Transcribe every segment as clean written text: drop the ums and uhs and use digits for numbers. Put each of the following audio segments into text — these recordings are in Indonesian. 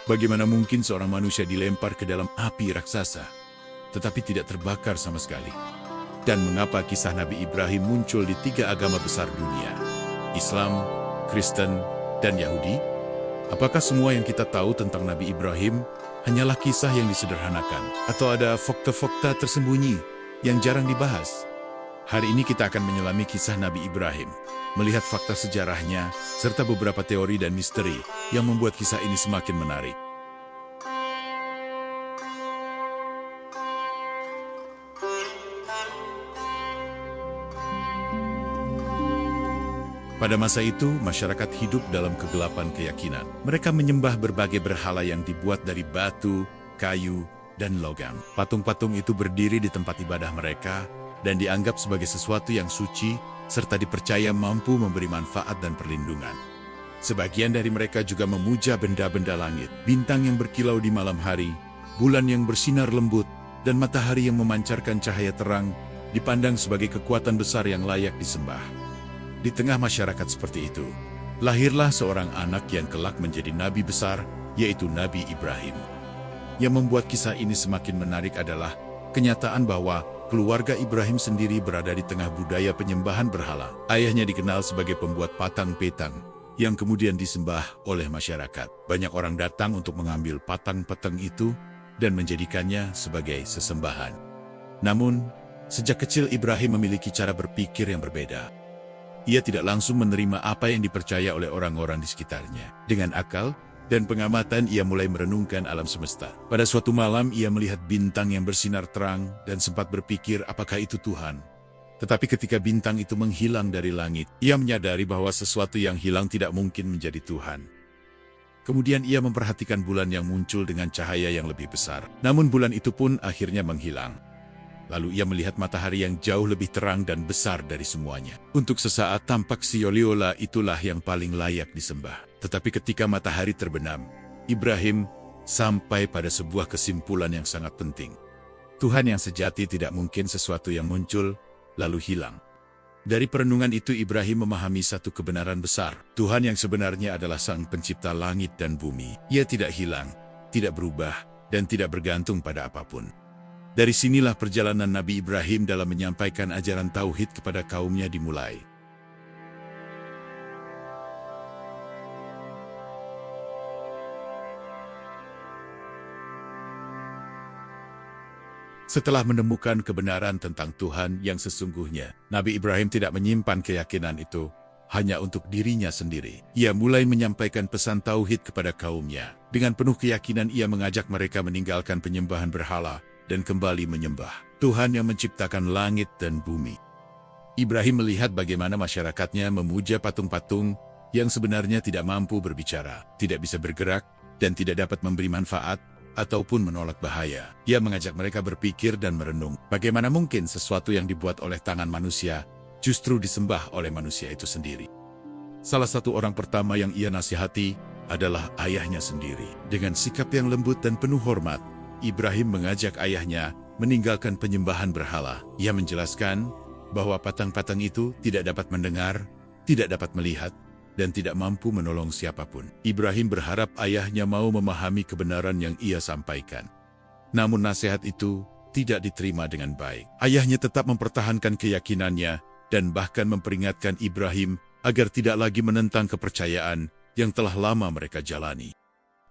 Bagaimana mungkin seorang manusia dilempar ke dalam api raksasa, tetapi tidak terbakar sama sekali? Dan mengapa kisah Nabi Ibrahim muncul di 3 agama besar dunia? Islam, Kristen, dan Yahudi? Apakah semua yang kita tahu tentang Nabi Ibrahim hanyalah kisah yang disederhanakan? Atau ada fakta-fakta tersembunyi yang jarang dibahas? Hari ini kita akan menyelami kisah Nabi Ibrahim, melihat fakta sejarahnya, serta beberapa teori dan misteri yang membuat kisah ini semakin menarik. Pada masa itu, masyarakat hidup dalam kegelapan keyakinan. Mereka menyembah berbagai berhala yang dibuat dari batu, kayu, dan logam. Patung-patung itu berdiri di tempat ibadah mereka, dan dianggap sebagai sesuatu yang suci, serta dipercaya mampu memberi manfaat dan perlindungan. Sebagian dari mereka juga memuja benda-benda langit, bintang yang berkilau di malam hari, bulan yang bersinar lembut, dan matahari yang memancarkan cahaya terang, dipandang sebagai kekuatan besar yang layak disembah. Di tengah masyarakat seperti itu, lahirlah seorang anak yang kelak menjadi nabi besar, yaitu Nabi Ibrahim. Yang membuat kisah ini semakin menarik adalah kenyataan bahwa keluarga Ibrahim sendiri berada di tengah budaya penyembahan berhala. Ayahnya dikenal sebagai pembuat patang petang, yang kemudian disembah oleh masyarakat. Banyak orang datang untuk mengambil patang-petang itu dan menjadikannya sebagai sesembahan. Namun, sejak kecil Ibrahim memiliki cara berpikir yang berbeda. Ia tidak langsung menerima apa yang dipercaya oleh orang-orang di sekitarnya. Dengan akal dan pengamatan, ia mulai merenungkan alam semesta. Pada suatu malam, ia melihat bintang yang bersinar terang dan sempat berpikir apakah itu Tuhan. Tetapi ketika bintang itu menghilang dari langit, ia menyadari bahwa sesuatu yang hilang tidak mungkin menjadi Tuhan. Kemudian ia memperhatikan bulan yang muncul dengan cahaya yang lebih besar. Namun bulan itu pun akhirnya menghilang. Lalu ia melihat matahari yang jauh lebih terang dan besar dari semuanya. Untuk sesaat tampak si Oliola itulah yang paling layak disembah. Tetapi ketika matahari terbenam, Ibrahim sampai pada sebuah kesimpulan yang sangat penting. Tuhan yang sejati tidak mungkin sesuatu yang muncul, lalu hilang. Dari perenungan itu Ibrahim memahami satu kebenaran besar. Tuhan yang sebenarnya adalah Sang Pencipta langit dan bumi. Ia tidak hilang, tidak berubah, dan tidak bergantung pada apapun. Dari sinilah perjalanan Nabi Ibrahim dalam menyampaikan ajaran tauhid kepada kaumnya dimulai. Setelah menemukan kebenaran tentang Tuhan yang sesungguhnya, Nabi Ibrahim tidak menyimpan keyakinan itu hanya untuk dirinya sendiri. Ia mulai menyampaikan pesan tauhid kepada kaumnya. Dengan penuh keyakinan ia mengajak mereka meninggalkan penyembahan berhala dan kembali menyembah Tuhan yang menciptakan langit dan bumi. Ibrahim melihat bagaimana masyarakatnya memuja patung-patung yang sebenarnya tidak mampu berbicara, tidak bisa bergerak, dan tidak dapat memberi manfaat ataupun menolak bahaya. Ia mengajak mereka berpikir dan merenung, bagaimana mungkin sesuatu yang dibuat oleh tangan manusia justru disembah oleh manusia itu sendiri. Salah satu orang pertama yang ia nasihati adalah ayahnya sendiri. Dengan sikap yang lembut dan penuh hormat, Ibrahim mengajak ayahnya meninggalkan penyembahan berhala. Ia menjelaskan bahwa patang-patang itu tidak dapat mendengar, tidak dapat melihat, dan tidak mampu menolong siapapun. Ibrahim berharap ayahnya mau memahami kebenaran yang ia sampaikan. Namun nasihat itu tidak diterima dengan baik. Ayahnya tetap mempertahankan keyakinannya dan bahkan memperingatkan Ibrahim agar tidak lagi menentang kepercayaan yang telah lama mereka jalani.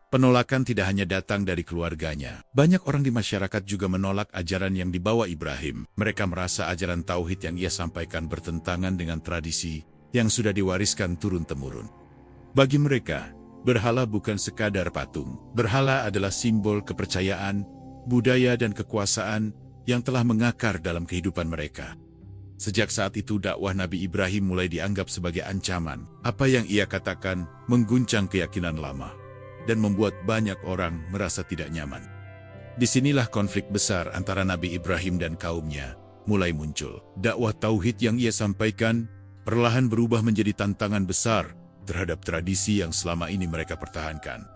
Penolakan tidak hanya datang dari keluarganya. Banyak orang di masyarakat juga menolak ajaran yang dibawa Ibrahim. Mereka merasa ajaran tauhid yang ia sampaikan bertentangan dengan tradisi yang sudah diwariskan turun-temurun. Bagi mereka, berhala bukan sekadar patung. Berhala adalah simbol kepercayaan, budaya dan kekuasaan yang telah mengakar dalam kehidupan mereka. Sejak saat itu dakwah Nabi Ibrahim mulai dianggap sebagai ancaman. Apa yang ia katakan mengguncang keyakinan lama dan membuat banyak orang merasa tidak nyaman. Disinilah konflik besar antara Nabi Ibrahim dan kaumnya mulai muncul. Dakwah tauhid yang ia sampaikan perlahan berubah menjadi tantangan besar terhadap tradisi yang selama ini mereka pertahankan.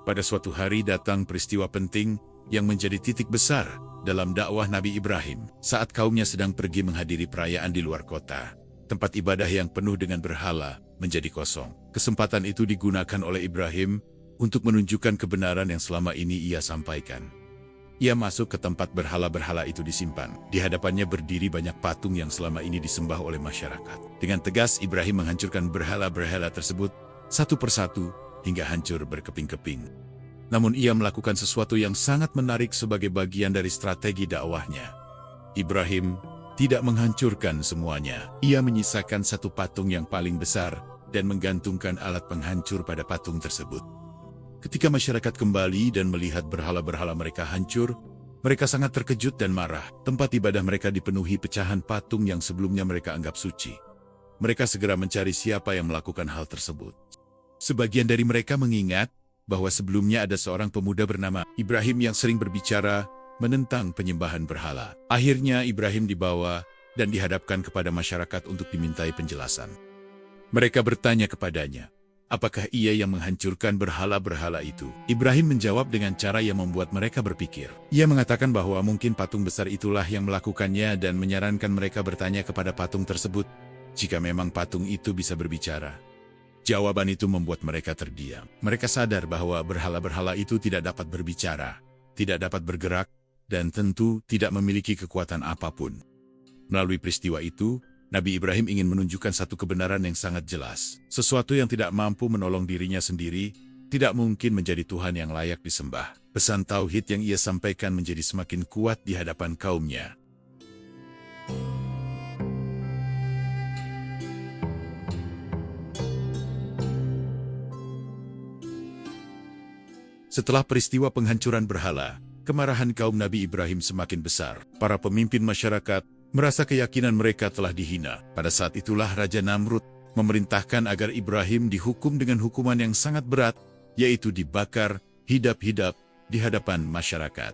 Pada suatu hari datang peristiwa penting yang menjadi titik besar dalam dakwah Nabi Ibrahim. Saat kaumnya sedang pergi menghadiri perayaan di luar kota, tempat ibadah yang penuh dengan berhala menjadi kosong. Kesempatan itu digunakan oleh Ibrahim untuk menunjukkan kebenaran yang selama ini ia sampaikan. Ia masuk ke tempat berhala-berhala itu disimpan. Di hadapannya berdiri banyak patung yang selama ini disembah oleh masyarakat. Dengan tegas Ibrahim menghancurkan berhala-berhala tersebut satu persatu hingga hancur berkeping-keping. Namun ia melakukan sesuatu yang sangat menarik sebagai bagian dari strategi dakwahnya. Ibrahim tidak menghancurkan semuanya. Ia menyisakan satu patung yang paling besar dan menggantungkan alat penghancur pada patung tersebut. Ketika masyarakat kembali dan melihat berhala-berhala mereka hancur, mereka sangat terkejut dan marah. Tempat ibadah mereka dipenuhi pecahan patung yang sebelumnya mereka anggap suci. Mereka segera mencari siapa yang melakukan hal tersebut. Sebagian dari mereka mengingat bahwa sebelumnya ada seorang pemuda bernama Ibrahim yang sering berbicara menentang penyembahan berhala. Akhirnya Ibrahim dibawa dan dihadapkan kepada masyarakat untuk dimintai penjelasan. Mereka bertanya kepadanya, apakah ia yang menghancurkan berhala-berhala itu? Ibrahim menjawab dengan cara yang membuat mereka berpikir. Ia mengatakan bahwa mungkin patung besar itulah yang melakukannya dan menyarankan mereka bertanya kepada patung tersebut jika memang patung itu bisa berbicara. Jawaban itu membuat mereka terdiam. Mereka sadar bahwa berhala-berhala itu tidak dapat berbicara, tidak dapat bergerak, dan tentu tidak memiliki kekuatan apapun. Melalui peristiwa itu, Nabi Ibrahim ingin menunjukkan satu kebenaran yang sangat jelas. Sesuatu yang tidak mampu menolong dirinya sendiri, tidak mungkin menjadi Tuhan yang layak disembah. Pesan tauhid yang ia sampaikan menjadi semakin kuat di hadapan kaumnya. Setelah peristiwa penghancuran berhala, kemarahan kaum Nabi Ibrahim semakin besar. Para pemimpin masyarakat merasa keyakinan mereka telah dihina. Pada saat itulah Raja Namrud memerintahkan agar Ibrahim dihukum dengan hukuman yang sangat berat, yaitu dibakar hidup-hidup di hadapan masyarakat.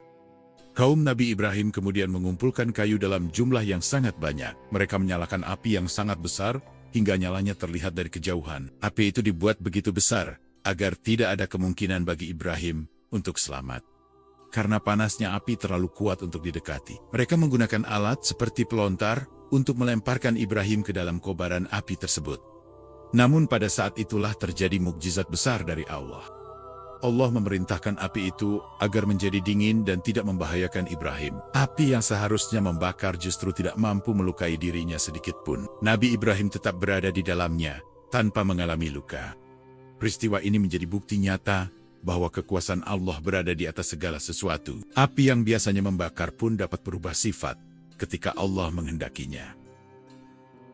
Kaum Nabi Ibrahim kemudian mengumpulkan kayu dalam jumlah yang sangat banyak. Mereka menyalakan api yang sangat besar hingga nyalanya terlihat dari kejauhan. Api itu dibuat begitu besar agar tidak ada kemungkinan bagi Ibrahim untuk selamat. Karena panasnya api terlalu kuat untuk didekati. Mereka menggunakan alat seperti pelontar untuk melemparkan Ibrahim ke dalam kobaran api tersebut. Namun pada saat itulah terjadi mukjizat besar dari Allah. Allah memerintahkan api itu agar menjadi dingin dan tidak membahayakan Ibrahim. Api yang seharusnya membakar justru tidak mampu melukai dirinya sedikit pun. Nabi Ibrahim tetap berada di dalamnya tanpa mengalami luka. Peristiwa ini menjadi bukti nyata bahwa kekuasaan Allah berada di atas segala sesuatu. Api yang biasanya membakar pun dapat berubah sifat ketika Allah menghendakinya.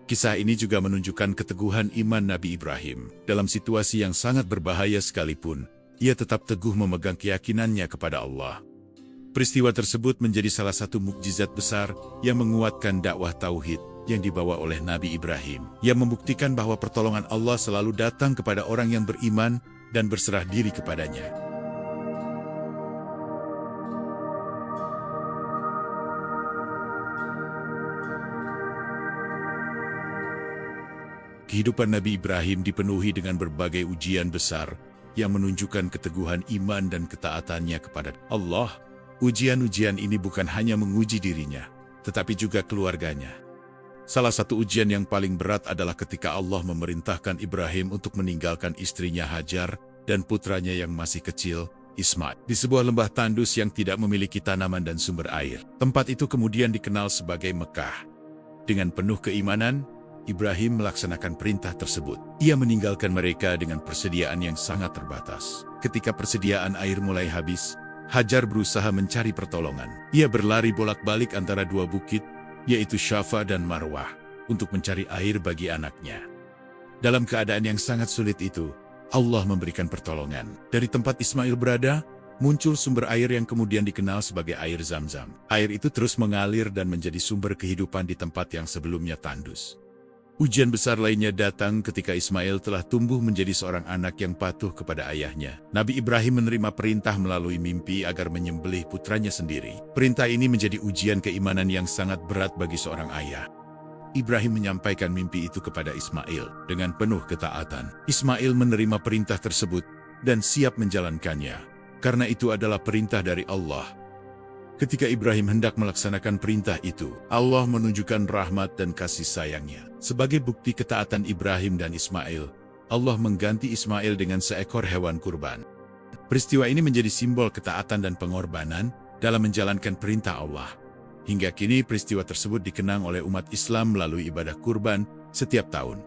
Kisah ini juga menunjukkan keteguhan iman Nabi Ibrahim. Dalam situasi yang sangat berbahaya sekalipun, ia tetap teguh memegang keyakinannya kepada Allah. Peristiwa tersebut menjadi salah satu mukjizat besar yang menguatkan dakwah tauhid yang dibawa oleh Nabi Ibrahim. Ia membuktikan bahwa pertolongan Allah selalu datang kepada orang yang beriman dan berserah diri kepadanya. Kehidupan Nabi Ibrahim dipenuhi dengan berbagai ujian besar yang menunjukkan keteguhan iman dan ketaatannya kepada Allah. Ujian-ujian ini bukan hanya menguji dirinya, tetapi juga keluarganya. Salah satu ujian yang paling berat adalah ketika Allah memerintahkan Ibrahim untuk meninggalkan istrinya Hajar dan putranya yang masih kecil, Ismail, di sebuah lembah tandus yang tidak memiliki tanaman dan sumber air. Tempat itu kemudian dikenal sebagai Mekah. Dengan penuh keimanan, Ibrahim melaksanakan perintah tersebut. Ia meninggalkan mereka dengan persediaan yang sangat terbatas. Ketika persediaan air mulai habis, Hajar berusaha mencari pertolongan. Ia berlari bolak-balik antara dua bukit, yaitu Syafa dan Marwah, untuk mencari air bagi anaknya. Dalam keadaan yang sangat sulit itu, Allah memberikan pertolongan. Dari tempat Ismail berada, muncul sumber air yang kemudian dikenal sebagai air Zam-Zam. Air itu terus mengalir dan menjadi sumber kehidupan di tempat yang sebelumnya tandus. Ujian besar lainnya datang ketika Ismail telah tumbuh menjadi seorang anak yang patuh kepada ayahnya. Nabi Ibrahim menerima perintah melalui mimpi agar menyembelih putranya sendiri. Perintah ini menjadi ujian keimanan yang sangat berat bagi seorang ayah. Ibrahim menyampaikan mimpi itu kepada Ismail dengan penuh ketaatan. Ismail menerima perintah tersebut dan siap menjalankannya, karena itu adalah perintah dari Allah Ketika Ibrahim hendak melaksanakan perintah itu, Allah menunjukkan rahmat dan kasih sayangnya. Sebagai bukti ketaatan Ibrahim dan Ismail, Allah mengganti Ismail dengan seekor hewan kurban. Peristiwa ini menjadi simbol ketaatan dan pengorbanan dalam menjalankan perintah Allah. Hingga kini peristiwa tersebut dikenang oleh umat Islam melalui ibadah kurban setiap tahun.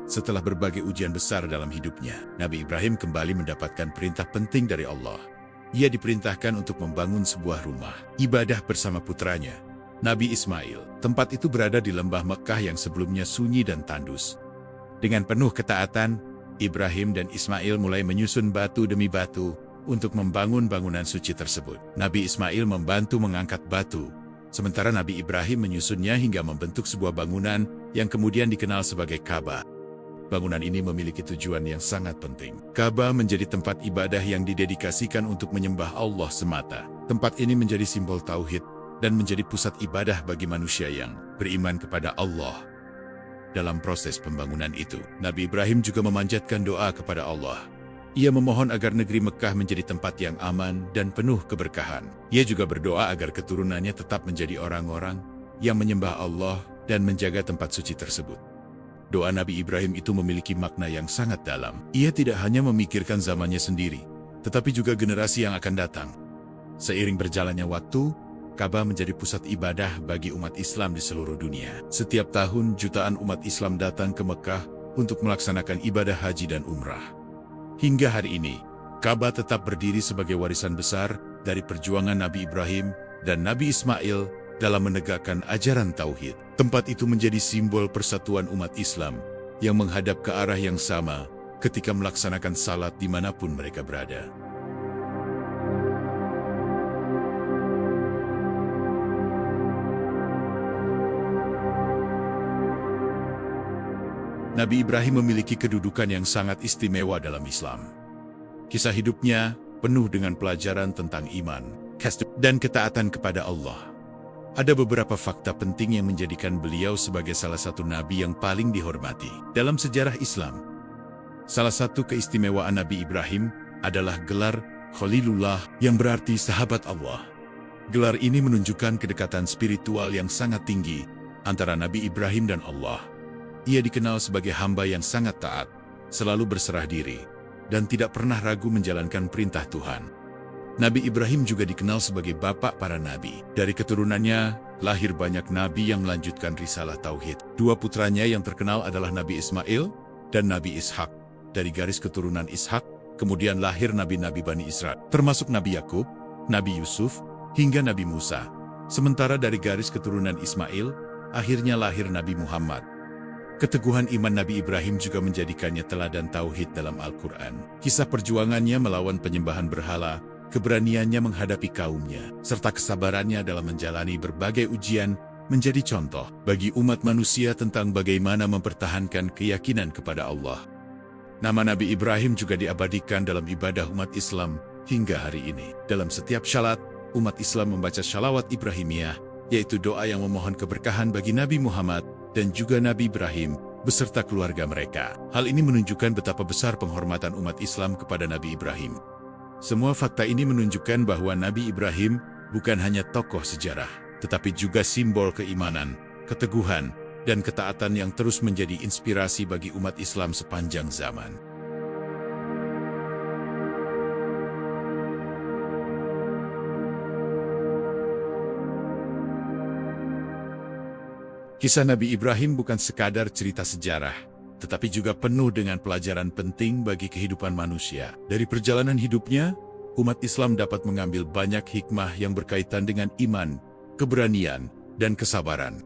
Setelah berbagai ujian besar dalam hidupnya, Nabi Ibrahim kembali mendapatkan perintah penting dari Allah. Ia diperintahkan untuk membangun sebuah rumah ibadah bersama putranya, Nabi Ismail. Tempat itu berada di lembah Mekkah yang sebelumnya sunyi dan tandus. Dengan penuh ketaatan, Ibrahim dan Ismail mulai menyusun batu demi batu untuk membangun bangunan suci tersebut. Nabi Ismail membantu mengangkat batu, sementara Nabi Ibrahim menyusunnya hingga membentuk sebuah bangunan yang kemudian dikenal sebagai Ka'bah. Bangunan ini memiliki tujuan yang sangat penting. Ka'bah menjadi tempat ibadah yang didedikasikan untuk menyembah Allah semata. Tempat ini menjadi simbol tauhid dan menjadi pusat ibadah bagi manusia yang beriman kepada Allah. Dalam proses pembangunan itu, Nabi Ibrahim juga memanjatkan doa kepada Allah. Ia memohon agar negeri Mekkah menjadi tempat yang aman dan penuh keberkahan. Ia juga berdoa agar keturunannya tetap menjadi orang-orang yang menyembah Allah dan menjaga tempat suci tersebut. Doa Nabi Ibrahim itu memiliki makna yang sangat dalam. Ia tidak hanya memikirkan zamannya sendiri, tetapi juga generasi yang akan datang. Seiring berjalannya waktu, Ka'bah menjadi pusat ibadah bagi umat Islam di seluruh dunia. Setiap tahun, jutaan umat Islam datang ke Mekkah untuk melaksanakan ibadah haji dan umrah. Hingga hari ini, Ka'bah tetap berdiri sebagai warisan besar dari perjuangan Nabi Ibrahim dan Nabi Ismail dalam menegakkan ajaran tauhid. Tempat itu menjadi simbol persatuan umat Islam yang menghadap ke arah yang sama ketika melaksanakan salat dimanapun mereka berada. Nabi Ibrahim memiliki kedudukan yang sangat istimewa dalam Islam. Kisah hidupnya penuh dengan pelajaran tentang iman dan ketaatan kepada Allah. Ada beberapa fakta penting yang menjadikan beliau sebagai salah satu nabi yang paling dihormati dalam sejarah Islam. Salah satu keistimewaan Nabi Ibrahim adalah gelar Khalilullah yang berarti sahabat Allah. Gelar ini menunjukkan kedekatan spiritual yang sangat tinggi antara Nabi Ibrahim dan Allah. Ia dikenal sebagai hamba yang sangat taat, selalu berserah diri, dan tidak pernah ragu menjalankan perintah Tuhan. Nabi Ibrahim juga dikenal sebagai bapak para nabi. Dari keturunannya, lahir banyak nabi yang melanjutkan risalah tauhid. Dua putranya yang terkenal adalah Nabi Ismail dan Nabi Ishak. Dari garis keturunan Ishak, kemudian lahir nabi-nabi Bani Israel, termasuk Nabi Yakub, Nabi Yusuf, hingga Nabi Musa. Sementara dari garis keturunan Ismail, akhirnya lahir Nabi Muhammad. Keteguhan iman Nabi Ibrahim juga menjadikannya teladan tauhid dalam Al-Quran. Kisah perjuangannya melawan penyembahan berhala, keberaniannya menghadapi kaumnya, serta kesabarannya dalam menjalani berbagai ujian menjadi contoh bagi umat manusia tentang bagaimana mempertahankan keyakinan kepada Allah. Nama Nabi Ibrahim juga diabadikan dalam ibadah umat Islam hingga hari ini. Dalam setiap syalat, umat Islam membaca syalawat Ibrahimiyah, yaitu doa yang memohon keberkahan bagi Nabi Muhammad dan juga Nabi Ibrahim beserta keluarga mereka. Hal ini menunjukkan betapa besar penghormatan umat Islam kepada Nabi Ibrahim. Semua fakta ini menunjukkan bahwa Nabi Ibrahim bukan hanya tokoh sejarah, tetapi juga simbol keimanan, keteguhan, dan ketaatan yang terus menjadi inspirasi bagi umat Islam sepanjang zaman. Kisah Nabi Ibrahim bukan sekadar cerita sejarah, tetapi juga penuh dengan pelajaran penting bagi kehidupan manusia. Dari perjalanan hidupnya, umat Islam dapat mengambil banyak hikmah yang berkaitan dengan iman, keberanian, dan kesabaran.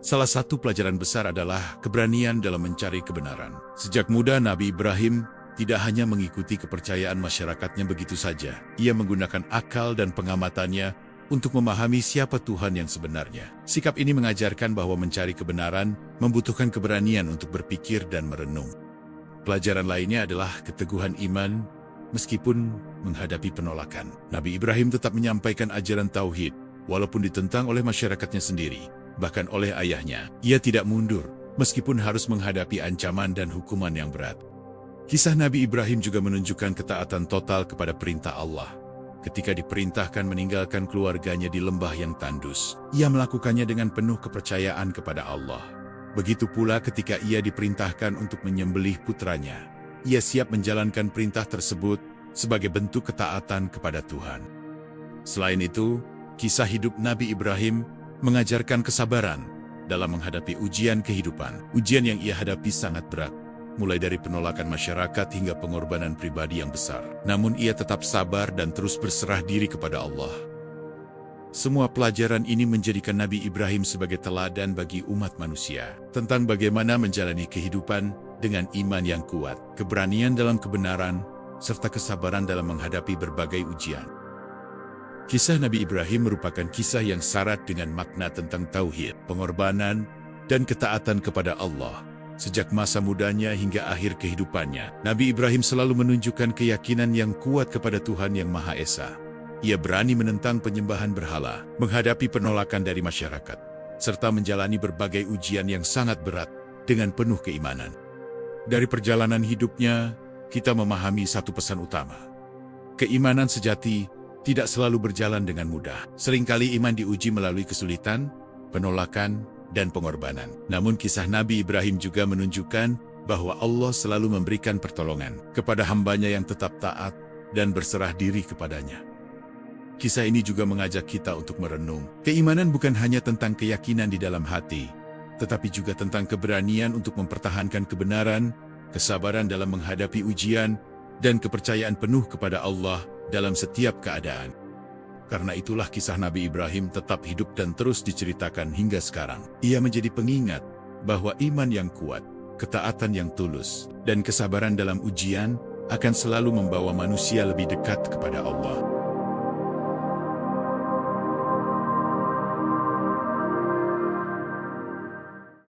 Salah satu pelajaran besar adalah keberanian dalam mencari kebenaran. Sejak muda, Nabi Ibrahim tidak hanya mengikuti kepercayaan masyarakatnya begitu saja. Ia menggunakan akal dan pengamatannya untuk memahami siapa Tuhan yang sebenarnya. Sikap ini mengajarkan bahwa mencari kebenaran membutuhkan keberanian untuk berpikir dan merenung. Pelajaran lainnya adalah keteguhan iman meskipun menghadapi penolakan. Nabi Ibrahim tetap menyampaikan ajaran tauhid walaupun ditentang oleh masyarakatnya sendiri, bahkan oleh ayahnya. Ia tidak mundur, meskipun harus menghadapi ancaman dan hukuman yang berat. Kisah Nabi Ibrahim juga menunjukkan ketaatan total kepada perintah Allah. Ketika diperintahkan meninggalkan keluarganya di lembah yang tandus, ia melakukannya dengan penuh kepercayaan kepada Allah. Begitu pula ketika ia diperintahkan untuk menyembelih putranya, ia siap menjalankan perintah tersebut sebagai bentuk ketaatan kepada Tuhan. Selain itu, kisah hidup Nabi Ibrahim mengajarkan kesabaran dalam menghadapi ujian kehidupan. Ujian yang ia hadapi sangat berat, mulai dari penolakan masyarakat hingga pengorbanan pribadi yang besar. Namun ia tetap sabar dan terus berserah diri kepada Allah. Semua pelajaran ini menjadikan Nabi Ibrahim sebagai teladan bagi umat manusia tentang bagaimana menjalani kehidupan dengan iman yang kuat, keberanian dalam kebenaran, serta kesabaran dalam menghadapi berbagai ujian. Kisah Nabi Ibrahim merupakan kisah yang syarat dengan makna tentang tauhid, pengorbanan, dan ketaatan kepada Allah. Sejak masa mudanya hingga akhir kehidupannya, Nabi Ibrahim selalu menunjukkan keyakinan yang kuat kepada Tuhan Yang Maha Esa. Ia berani menentang penyembahan berhala, menghadapi penolakan dari masyarakat, serta menjalani berbagai ujian yang sangat berat dengan penuh keimanan. Dari perjalanan hidupnya, kita memahami satu pesan utama. Keimanan sejati tidak selalu berjalan dengan mudah. Seringkali iman diuji melalui kesulitan, penolakan, dan pengorbanan. Namun kisah Nabi Ibrahim juga menunjukkan bahwa Allah selalu memberikan pertolongan kepada hambanya yang tetap taat dan berserah diri kepadanya. Kisah ini juga mengajak kita untuk merenung. Keimanan bukan hanya tentang keyakinan di dalam hati, tetapi juga tentang keberanian untuk mempertahankan kebenaran, kesabaran dalam menghadapi ujian, dan kepercayaan penuh kepada Allah dalam setiap keadaan. Karena itulah kisah Nabi Ibrahim tetap hidup dan terus diceritakan hingga sekarang. Ia menjadi pengingat bahwa iman yang kuat, ketaatan yang tulus, dan kesabaran dalam ujian akan selalu membawa manusia lebih dekat kepada Allah.